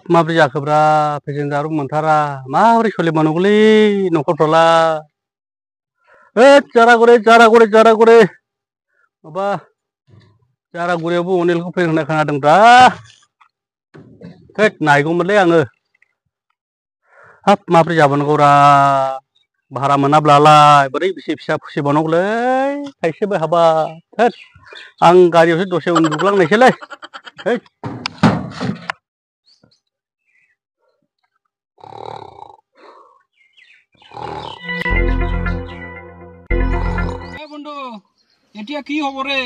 माब्रै जाखोब्रा पेसेन्जारबो मोनथारा माबोरै सोलिबावनांगौलै न'खरफ्रालाय जारागुरि माबा जारागुरियावबो अनिलखौ फैनो होननाय खोनादोंब्रा थैद नायगौमोनलै आङो हाब माब्रै जाबावनांगौरा भारा मोनाब्लालाय बोरै बिसि फिसा फिसिबावनांगौलै थाइसेबो हाबा थैद आं गारियावसो दसे उन्दुग्लांनायसैलै हैद বন্ধু এতিয়া কি হব রে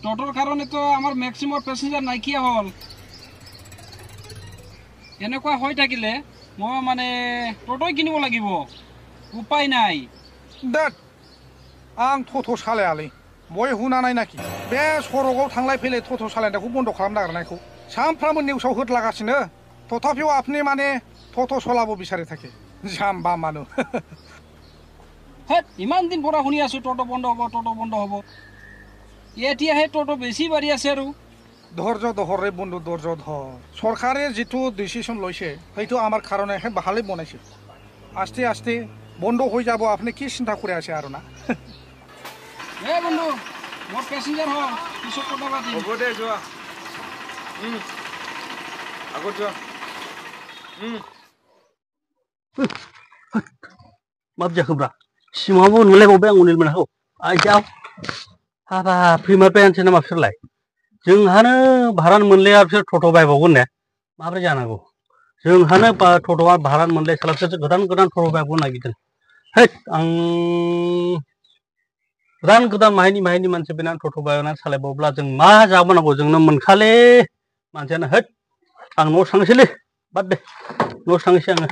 টোটোর কারণে তো আমার ম্যাক্সিমাম প্যাসেঞ্জার নাইকিয়া হল এনেকুৱা হৈ থাকিলে মই মানে টোটোই কিনিব লাগিব উপায় নাই देट आं टट' सालायालै बय हुनानाय नाखि बे सरगाव थांलाय फैलाय टट' सालायनायखौ बन्द' खालामनो नागिरनायखौ सानफ्रामबो निउसाव होदलागासिनो तथापिও আপনি মানে टट' চলাব বিচাৰি থাকে জাম্বা মানুহ হেট ইমান দিন পৰা শুনি আছো টোটো বন্ধ হব এতিয়াহে টোটো বেছি বাঢ়ি আছে আৰু ধৈৰ্য ধৰ ৰে বন্ধু ধৈৰ্য ধৰ সরকারে যেটো ডিসিশন লইছে সেইটো আমার কারণে ভালোই বনাইছে আস্তে আস্তে বন্ধ হয়ে যাব আপনি কি চিন্তা করে আছে আর না এ বন্ধু মোর প্যাসেঞ্জার হল পিছত কথা পাতিম হ'ব দে যোৱা আগত যোৱা माब्रै जाखोब्रा सिमाङावबो नुलायबावबाय आं अनिल मोनखौ आइजाव हाबा फैमारबायानोसै नामा बिसोरलाय जोंहानो भारान मोनलाया बिसोर टट' बायबावगोन ने माब्रै जानांगौ जोंहानो टट'आ भारान मोनलाय साला बिसोरसो गोदान टट' बायबावनो नागिरदों हैद आं गोदान माहायनि मानसि फैनानै टट' बायनानै सालायबावब्ला जों मा जाबोनांगौ जोंनो मोनखाले मानसियानो हैद आं न'आव थांनोसैलै बाद दे न'आव थांनोसै आङो